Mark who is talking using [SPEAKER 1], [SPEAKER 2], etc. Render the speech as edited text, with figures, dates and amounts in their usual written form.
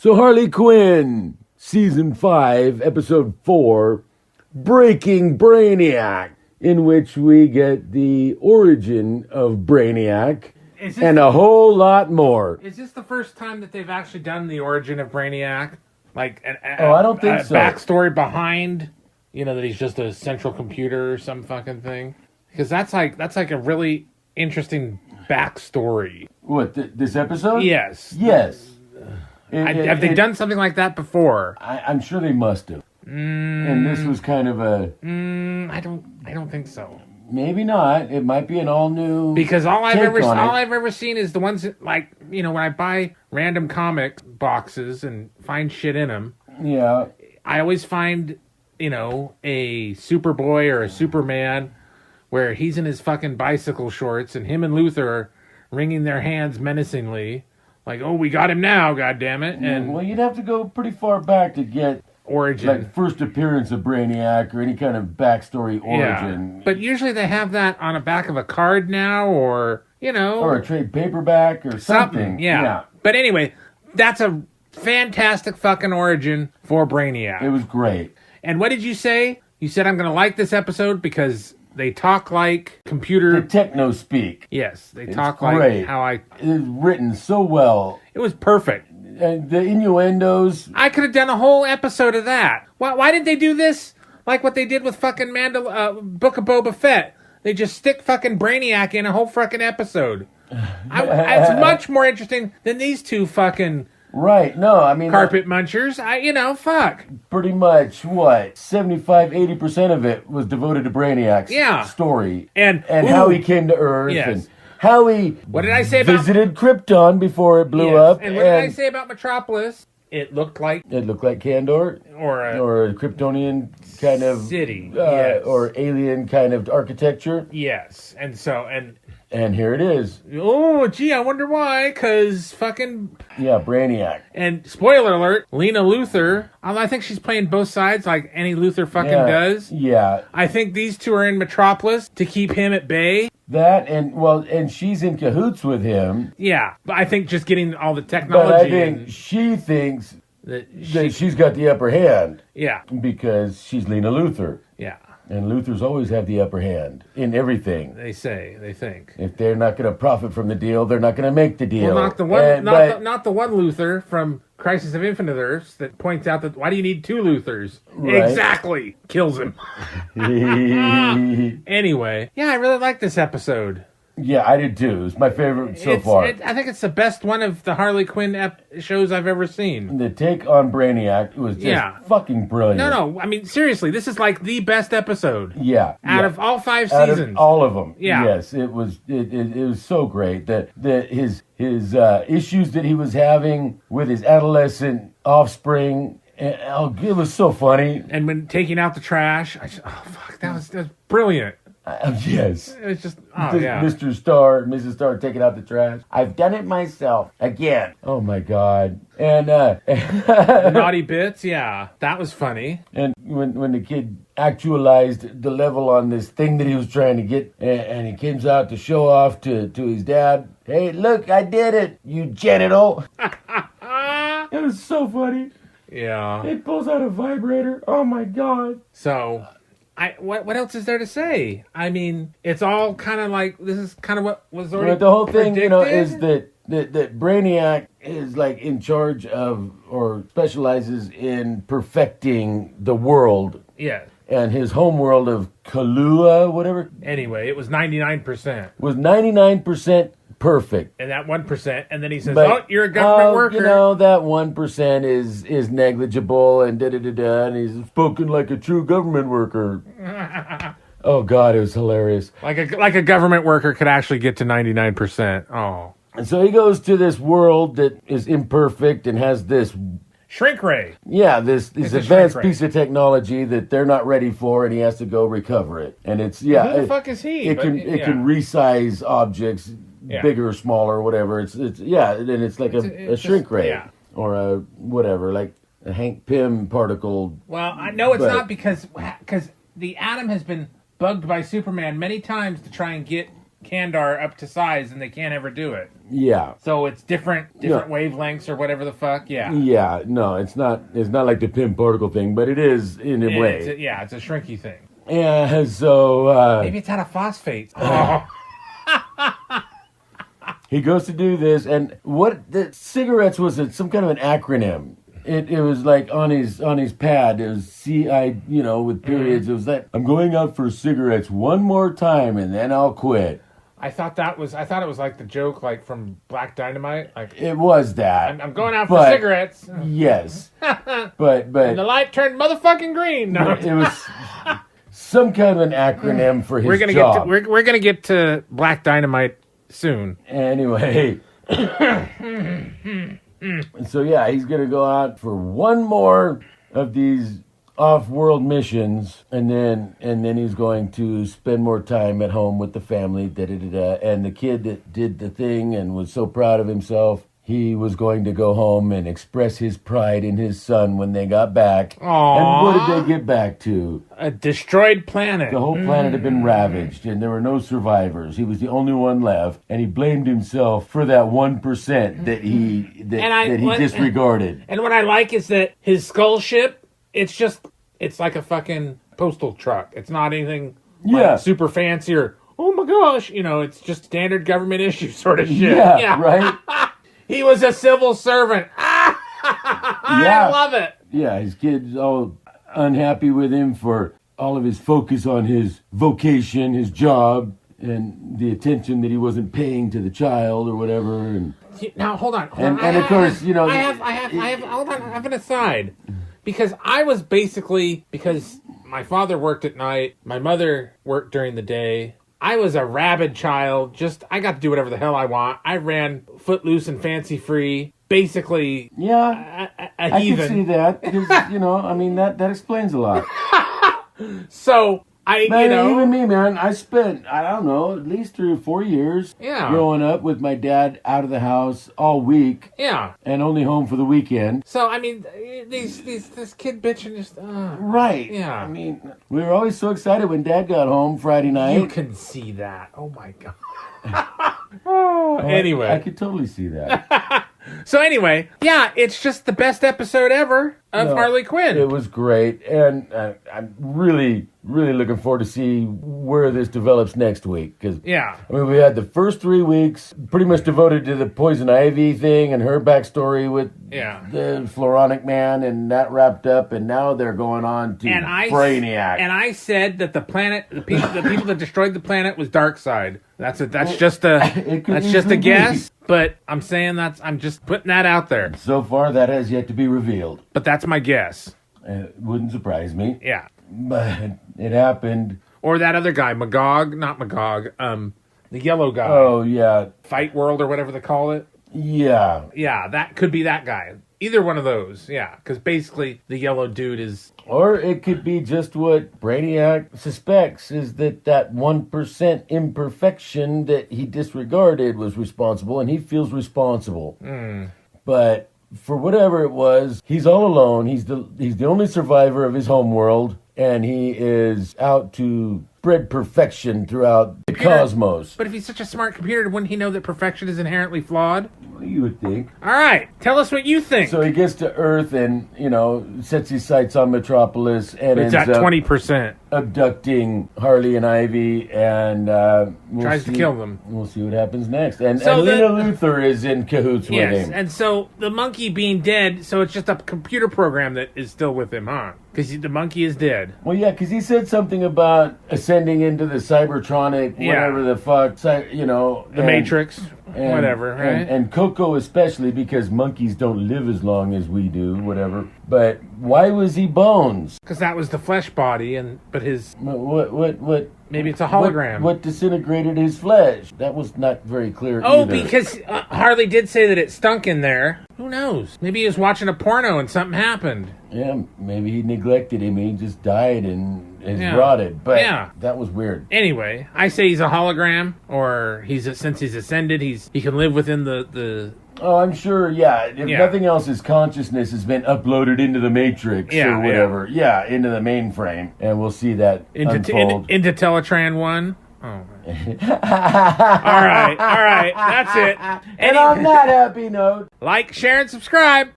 [SPEAKER 1] So Harley Quinn, Season 5, Episode 4, Breaking Brainiac, in which we get the origin of Brainiac and a whole lot more.
[SPEAKER 2] Is this the first time that they've actually done the origin of Brainiac? Like,
[SPEAKER 1] I don't think so.
[SPEAKER 2] Backstory behind, that he's just a central computer or some fucking thing? Because that's like a really interesting backstory.
[SPEAKER 1] What, this episode?
[SPEAKER 2] Yes.
[SPEAKER 1] Yes.
[SPEAKER 2] Have they done something like that before?
[SPEAKER 1] I'm sure they must have. And this was kind of a...
[SPEAKER 2] I don't think so.
[SPEAKER 1] Maybe not. It might be an all new.
[SPEAKER 2] Because all I've ever seen is the ones that, like, when I buy random comic boxes and find shit in them.
[SPEAKER 1] Yeah.
[SPEAKER 2] I always find, a Superboy or a Superman where he's in his fucking bicycle shorts and him and Luthor are wringing their hands menacingly. Like, oh, we got him now, goddammit. And
[SPEAKER 1] well, you'd have to go pretty far back to get
[SPEAKER 2] origin,
[SPEAKER 1] like first appearance of Brainiac or any kind of backstory origin.
[SPEAKER 2] Yeah. But usually they have that on the back of a card now, or
[SPEAKER 1] or a trade paperback or something.
[SPEAKER 2] Yeah. But anyway, that's a fantastic fucking origin for Brainiac.
[SPEAKER 1] It was great.
[SPEAKER 2] And what did you say? You said I'm going to like this episode because they talk like computer...
[SPEAKER 1] The techno speak.
[SPEAKER 2] Yes, they
[SPEAKER 1] it's
[SPEAKER 2] talk
[SPEAKER 1] great.
[SPEAKER 2] like how I...
[SPEAKER 1] It's written so well.
[SPEAKER 2] It was perfect.
[SPEAKER 1] And the innuendos...
[SPEAKER 2] I could have done a whole episode of that. Why did they do this? Like what they did with fucking Book of Boba Fett. They just stick fucking Brainiac in a whole fucking episode. It's much more interesting than these two fucking...
[SPEAKER 1] Right, no, I mean...
[SPEAKER 2] Carpet munchers, fuck.
[SPEAKER 1] Pretty much, 75-80% of it was devoted to Brainiac's story.
[SPEAKER 2] And
[SPEAKER 1] how he came to Earth.
[SPEAKER 2] Yes.
[SPEAKER 1] And how he
[SPEAKER 2] what did I say about,
[SPEAKER 1] visited Krypton before it blew up.
[SPEAKER 2] And what did I say about Metropolis? It looked like
[SPEAKER 1] Kandor. Or a Kryptonian kind of...
[SPEAKER 2] city. Yes.
[SPEAKER 1] Or alien kind of architecture.
[SPEAKER 2] Yes,
[SPEAKER 1] And here it is.
[SPEAKER 2] Oh, gee, I wonder why, because fucking...
[SPEAKER 1] Yeah, Brainiac.
[SPEAKER 2] And spoiler alert, Lena Luthor, I think she's playing both sides like any Luthor fucking does.
[SPEAKER 1] Yeah.
[SPEAKER 2] I think these two are in Metropolis to keep him at bay.
[SPEAKER 1] That, and she's in cahoots with him.
[SPEAKER 2] Yeah, but I think just getting all the technology...
[SPEAKER 1] But I think she thinks that she's got the upper hand.
[SPEAKER 2] Yeah.
[SPEAKER 1] Because she's Lena Luthor.
[SPEAKER 2] Yeah.
[SPEAKER 1] And Luthors always have the upper hand in everything.
[SPEAKER 2] They think.
[SPEAKER 1] If they're not going to profit from the deal, they're not going to make the deal.
[SPEAKER 2] Well, not the one, not the one Luthor from Crisis of Infinite Earths that points out that why do you need two Luthors?
[SPEAKER 1] Right.
[SPEAKER 2] Exactly, kills him. Anyway, yeah, I really like this episode.
[SPEAKER 1] Yeah, I did too. It's my favorite so far.
[SPEAKER 2] I think it's the best one of the Harley Quinn shows I've ever seen.
[SPEAKER 1] The take on Brainiac was just fucking brilliant.
[SPEAKER 2] No, I mean, seriously, this is like the best episode.
[SPEAKER 1] Yeah.
[SPEAKER 2] Out of all 5 seasons.
[SPEAKER 1] Of all of them.
[SPEAKER 2] Yeah.
[SPEAKER 1] Yes, it was so great. That his issues that he was having with his adolescent offspring, it was so funny.
[SPEAKER 2] And when taking out the trash, that was brilliant.
[SPEAKER 1] Yes.
[SPEAKER 2] It was just,
[SPEAKER 1] Mr. Starr, Mrs. Starr taking out the trash. I've done it myself. Again. Oh, my God. And,
[SPEAKER 2] the naughty bits, yeah. That was funny.
[SPEAKER 1] And when the kid actualized the level on this thing that he was trying to get, and he comes out to show off to his dad. Hey, look, I did it, you genital. It was so funny.
[SPEAKER 2] Yeah.
[SPEAKER 1] It pulls out a vibrator. Oh, my God.
[SPEAKER 2] So... what else is there to say? I mean, it's all kind of like, this is kind of what was already
[SPEAKER 1] the whole thing,
[SPEAKER 2] predicted.
[SPEAKER 1] is that Brainiac is like in charge of or specializes in perfecting the world.
[SPEAKER 2] Yeah.
[SPEAKER 1] And his homeworld of Kahlua, whatever.
[SPEAKER 2] Anyway, it was 99%.
[SPEAKER 1] Was 99% perfect.
[SPEAKER 2] And that 1%, and then he says, you're a
[SPEAKER 1] worker.
[SPEAKER 2] government worker.
[SPEAKER 1] That 1% is negligible and da-da-da-da, and he's spoken like a true government worker. Oh, God, it was hilarious.
[SPEAKER 2] Like a government worker could actually get to 99%. Oh.
[SPEAKER 1] And so he goes to this world that is imperfect and has this...
[SPEAKER 2] Shrink ray.
[SPEAKER 1] Yeah, this advanced piece of technology that they're not ready for, and he has to go recover it. And it's,
[SPEAKER 2] Who the fuck is he?
[SPEAKER 1] It can resize objects...
[SPEAKER 2] Yeah.
[SPEAKER 1] Bigger or smaller, whatever. It's and it's like a shrink ray or a whatever, like a Hank Pym particle.
[SPEAKER 2] Well, I know it's not because the Atom has been bugged by Superman many times to try and get Kandar up to size, and they can't ever do it.
[SPEAKER 1] Yeah.
[SPEAKER 2] So it's different wavelengths or whatever the fuck. Yeah.
[SPEAKER 1] Yeah. No, it's not like the Pym particle thing, but it is in a way.
[SPEAKER 2] It's a shrinky thing.
[SPEAKER 1] Yeah. So
[SPEAKER 2] maybe it's out of phosphates. Oh.
[SPEAKER 1] He goes to do this, and what the cigarettes was some kind of an acronym. It was like on his pad. It was CI, with periods. It was that I'm going out for cigarettes one more time, and then I'll quit.
[SPEAKER 2] I thought it was like the joke, like from Black Dynamite. Like
[SPEAKER 1] it was that.
[SPEAKER 2] I'm going out for cigarettes.
[SPEAKER 1] Yes, but
[SPEAKER 2] and the light turned motherfucking green. No,
[SPEAKER 1] it was some kind of an acronym for his job.
[SPEAKER 2] We're gonna get to Black Dynamite soon.
[SPEAKER 1] Anyway. So yeah, he's gonna go out for one more of these off-world missions, and then he's going to spend more time at home with the family. And the kid that did the thing and was so proud of himself, he was going to go home and express his pride in his son when they got back.
[SPEAKER 2] Aww.
[SPEAKER 1] And what did they get back to?
[SPEAKER 2] A destroyed planet.
[SPEAKER 1] The whole planet had been ravaged, and there were no survivors. He was the only one left, and he blamed himself for that 1% that he disregarded.
[SPEAKER 2] And what I like is that his skull ship, it's like a fucking postal truck. It's not anything super fancy or, oh my gosh, it's just standard government issue sort of shit.
[SPEAKER 1] Yeah. Right?
[SPEAKER 2] He was a civil servant. I love it.
[SPEAKER 1] Yeah, his kid's all unhappy with him for all of his focus on his vocation, his job, and the attention that he wasn't paying to the child or whatever. And
[SPEAKER 2] now hold on.
[SPEAKER 1] And of course,
[SPEAKER 2] I have an aside, because I was because my father worked at night, my mother worked during the day. I was a rabid child. I got to do whatever the hell I want. I ran footloose and fancy free. Basically,
[SPEAKER 1] a heathen. I can see that. Because, that explains a lot.
[SPEAKER 2] So,
[SPEAKER 1] even me, man, I spent, I don't know, at least 3 or 4 years growing up with my dad out of the house all week.
[SPEAKER 2] Yeah.
[SPEAKER 1] And only home for the weekend.
[SPEAKER 2] So, this kid bitching just...
[SPEAKER 1] right.
[SPEAKER 2] Yeah.
[SPEAKER 1] We were always so excited when Dad got home Friday night.
[SPEAKER 2] You can see that. Oh, my God. Anyway.
[SPEAKER 1] I could totally see that.
[SPEAKER 2] So anyway, it's just the best episode ever of Harley Quinn.
[SPEAKER 1] It was great, and I'm really, really looking forward to see where this develops next week. Because we had the first 3 weeks pretty much devoted to the Poison Ivy thing and her backstory with the Floronic Man, and that wrapped up, and now they're going on to Brainiac.
[SPEAKER 2] And I said that the people that destroyed the planet was Darkseid. That's just a guess. But I'm saying I'm just putting that out there.
[SPEAKER 1] So far, that has yet to be revealed.
[SPEAKER 2] But that's my guess.
[SPEAKER 1] It wouldn't surprise me.
[SPEAKER 2] Yeah.
[SPEAKER 1] But it happened.
[SPEAKER 2] Or that other guy, not Magog, the yellow guy.
[SPEAKER 1] Oh, yeah.
[SPEAKER 2] Fight World or whatever they call it.
[SPEAKER 1] Yeah.
[SPEAKER 2] Yeah, that could be that guy. Either one of those, yeah. Because basically, the yellow dude is...
[SPEAKER 1] Or it could be just what Brainiac suspects, is that 1% imperfection that he disregarded was responsible, and he feels responsible. But for whatever it was, he's all alone. He's the only survivor of his homeworld, and he is out to spread perfection throughout the cosmos.
[SPEAKER 2] But if he's such a smart computer, wouldn't he know that perfection is inherently flawed?
[SPEAKER 1] Well, you would think.
[SPEAKER 2] All right, tell us what you think.
[SPEAKER 1] So he gets to Earth and, sets his sights on Metropolis and
[SPEAKER 2] it's
[SPEAKER 1] ends
[SPEAKER 2] at
[SPEAKER 1] up
[SPEAKER 2] 20%.
[SPEAKER 1] Abducting Harley and Ivy, and
[SPEAKER 2] tries to kill them.
[SPEAKER 1] We'll see what happens next. And Lena Luthor is in cahoots with him.
[SPEAKER 2] Yes, and so the monkey being dead, so it's just a computer program that is still with him, huh? Because the monkey is dead.
[SPEAKER 1] Well, yeah, because he said something about ascending into the Cybertronic, whatever the fuck,
[SPEAKER 2] the Matrix, whatever, right?
[SPEAKER 1] And Coco especially, because monkeys don't live as long as we do, whatever. But why was he bones?
[SPEAKER 2] Because that was the flesh body, but his...
[SPEAKER 1] What?
[SPEAKER 2] Maybe it's a hologram.
[SPEAKER 1] What disintegrated his flesh? That was not very clear
[SPEAKER 2] either.
[SPEAKER 1] Because
[SPEAKER 2] Harley did say that it stunk in there. Who knows? Maybe he was watching a porno and something happened.
[SPEAKER 1] Yeah, maybe he neglected him. He just died and is rotted. But that was weird.
[SPEAKER 2] Anyway, I say he's a hologram, or since he's ascended, he can live within the
[SPEAKER 1] Oh, I'm sure, If nothing else, his consciousness has been uploaded into the Matrix or whatever. Yeah, into the mainframe. And we'll see that unfold.
[SPEAKER 2] Into Teletran 1. Oh. All right. That's it.
[SPEAKER 1] And on that happy note,
[SPEAKER 2] Like, share, and subscribe.